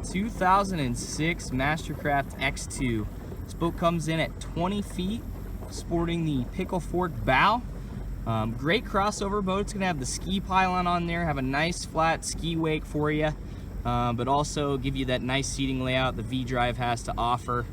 2006 MasterCraft X2. This boat comes in at 20 feet, sporting the pickle fork bow. Great crossover boat. It's going to have the ski pylon on there, have a nice flat ski wake for you, but also give you that nice seating layout the V-Drive has to offer.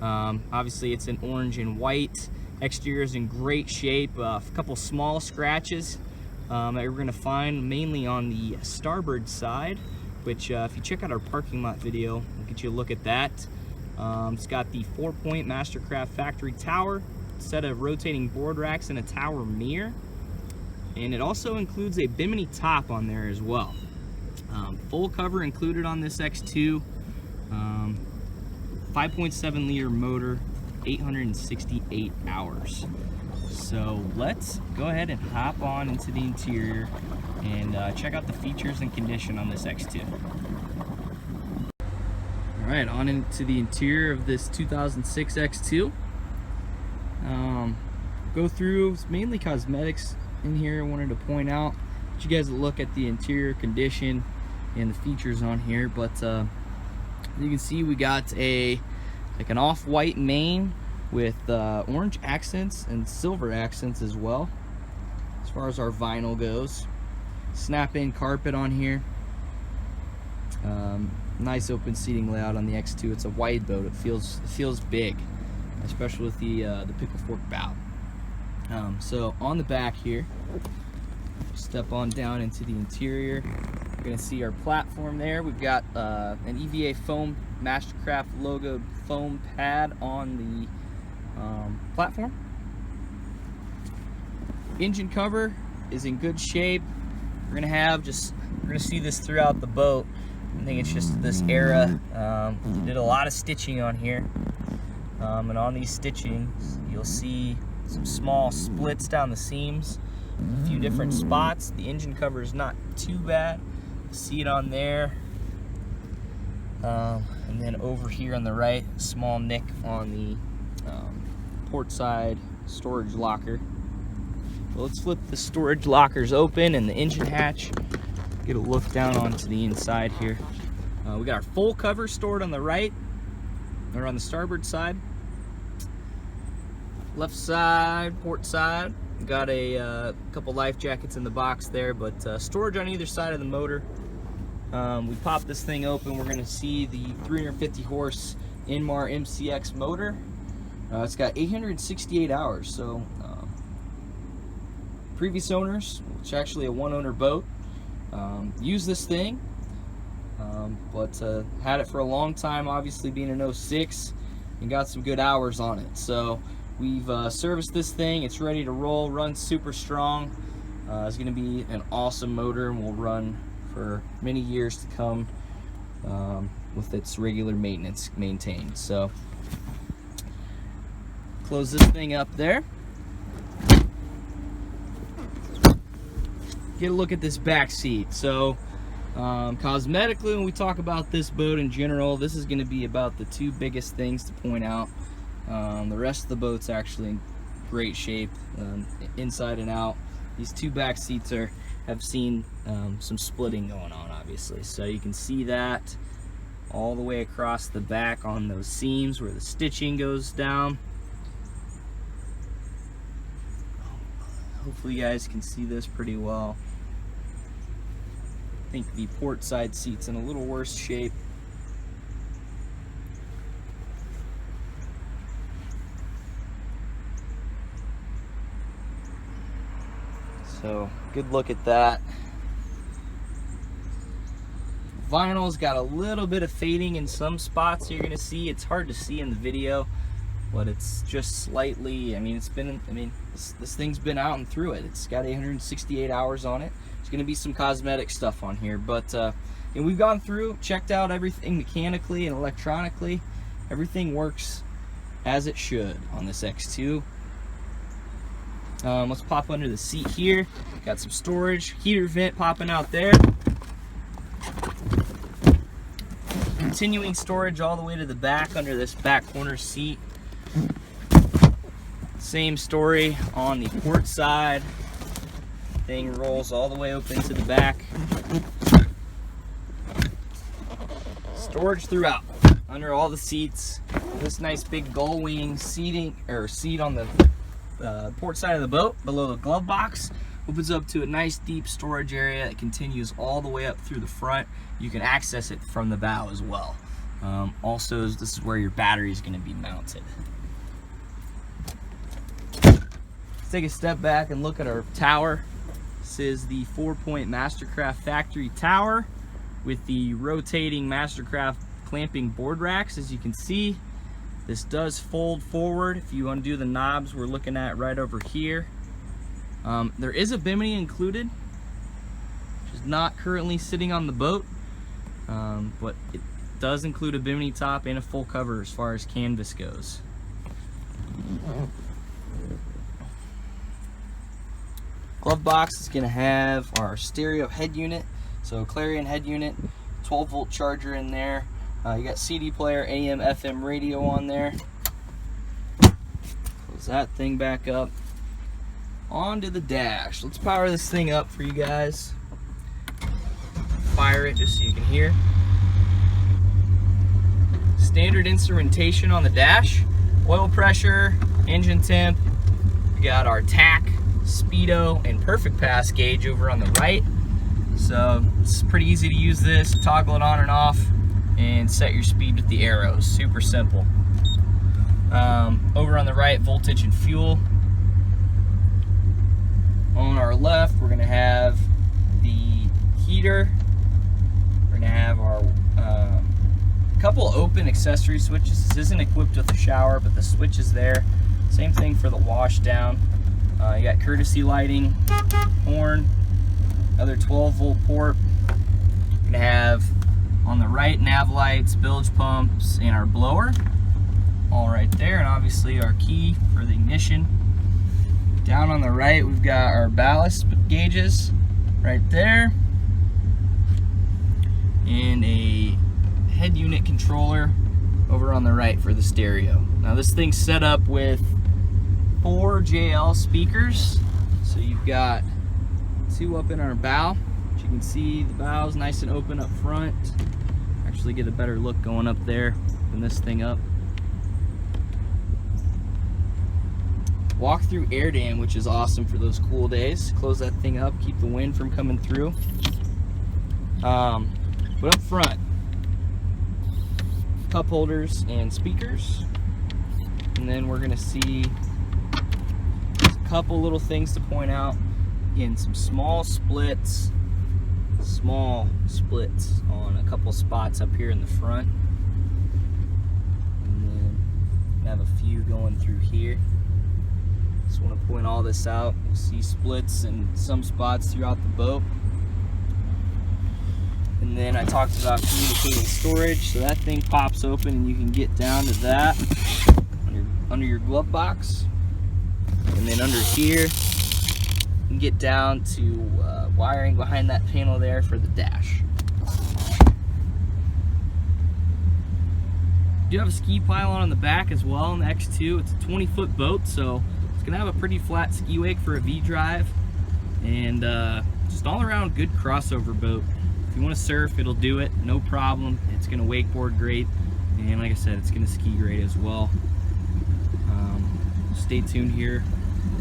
Obviously it's in orange and white. Exterior is in great shape. A couple small scratches that we're going to find mainly on the starboard side, which if you check out our parking lot video, we'll get you a look at that. It's got the 4-point MasterCraft factory tower, set of rotating board racks, and a tower mirror. And it also includes a bimini top on there as well. Full cover included on this X2. 5.7 liter motor, 868 hours. So let's go ahead and hop on into the interior and check out the features and condition on this X2. Alright, on into the interior of this 2006 X2. Go through, it's mainly cosmetics in here. I wanted to point out, let you guys look at the interior condition and the features on here. But you can see we got an off-white main with orange accents and silver accents as well, as far as our vinyl goes. Snap-in carpet on here. Nice open seating layout on the X2. It's a wide boat. It feels big, especially with the pickle fork bow. So on the back here, step on down into the interior. You're gonna see our platform there. We've got an EVA foam MasterCraft logoed foam pad on the platform. Engine cover is in good shape. We're gonna see this throughout the boat. I think it's just this era. Did a lot of stitching on here, and on these stitchings you'll see some small splits down the seams, a few different spots. The engine cover is not too bad. See it on there. And then over here on the right, small nick on the port side storage locker. Well, let's flip the storage lockers open and the engine hatch. Get a look down onto the inside here. We got our full cover stored on the right, or on the starboard side. Left side, port side. We got a couple life jackets in the box there, but storage on either side of the motor. We pop this thing open, we're gonna see the 350 horse Inmar MCX motor. It's got 868 hours, so previous owners, it's actually a one-owner boat, used this thing, but had it for a long time, obviously being an 06, and got some good hours on it. So we've serviced this thing. It's ready to roll, runs super strong. It's gonna be an awesome motor and will run for many years to come with its regular maintenance maintained. So close this thing up there. Get a look at this back seat. So cosmetically, when we talk about this boat in general, this is going to be about the two biggest things to point out. The rest of the boat's actually in great shape, inside and out. These two back seats have seen some splitting going on, obviously. So you can see that all the way across the back on those seams where the stitching goes down. Hopefully you guys can see this pretty well. I think the port side seat's in a little worse shape. So good look at that. Vinyl's got a little bit of fading in some spots you're gonna see. It's hard to see in the video, but it's just slightly, this thing's been out and through it. It's got 868 hours on it. There's gonna be some cosmetic stuff on here, but and we've gone through, checked out everything mechanically and electronically. Everything works as it should on this X2. Let's pop under the seat here. Got some storage, heater vent popping out there. Continuing storage all the way to the back under this back corner seat. Same story on the port side. Thing rolls all the way open to the back. Storage throughout, under all the seats. This nice big gull wing seat on the port side of the boat below the glove box opens up to a nice deep storage area that continues all the way up through the front. You can access it from the bow as well. Also, this is where your battery is going to be mounted. Let's take a step back and look at our tower. This is the 4-point MasterCraft factory tower with the rotating MasterCraft clamping board racks. As you can see, this does fold forward. If you undo the knobs we're looking at right over here. There is a bimini included, which is not currently sitting on the boat, but it does include a bimini top and a full cover as far as canvas goes. Glove box is going to have our stereo head unit, so Clarion head unit, 12-volt charger in there. You got CD player, AM, FM radio on there. Close that thing back up. Onto the dash. Let's power this thing up for you guys. Fire it just so you can hear. Standard instrumentation on the dash. Oil pressure, engine temp. We got our tack, speedo, and perfect pass gauge over on the right. So it's pretty easy to use this. Toggle it on and off and set your speed with the arrows. Super simple. Over on the right, voltage and fuel. On our left, we're going to have the heater. We're going to have our couple open accessory switches. This isn't equipped with a shower, but the switch is there. Same thing for the wash down. You got courtesy lighting, horn, another 12-volt port. We're going to have on the right nav lights, bilge pumps, and our blower. All right there, and obviously our key for the ignition. Down on the right, we've got our ballast gauges right there, and a head unit controller over on the right for the stereo. Now this thing's set up with 4 JL speakers, so you've got 2 up in our bow. As you can see, the bow's nice and open up front. Actually get a better look going up there than this thing up. Walk-through air dam, which is awesome for those cool days. Close that thing up, keep the wind from coming through. But up front, cup holders and speakers. And then we're gonna see a couple little things to point out. Again, some small splits on a couple spots up here in the front. And then have a few going through here. Just want to point all this out. You'll see splits in some spots throughout the boat. And then I talked about communicating storage, so that thing pops open and you can get down to that under your glove box. And then under here, you can get down to wiring behind that panel there for the dash. You do have a ski pylon on the back as well in the X2. It's a 20-foot boat, so it's gonna have a pretty flat ski wake for a V-drive, and just all around good crossover boat. If you want to surf, it'll do it, no problem. It's gonna wakeboard great, and like I said, it's gonna ski great as well. Stay tuned here.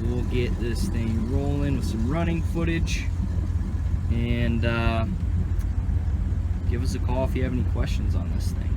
We'll get this thing rolling with some running footage, and give us a call if you have any questions on this thing.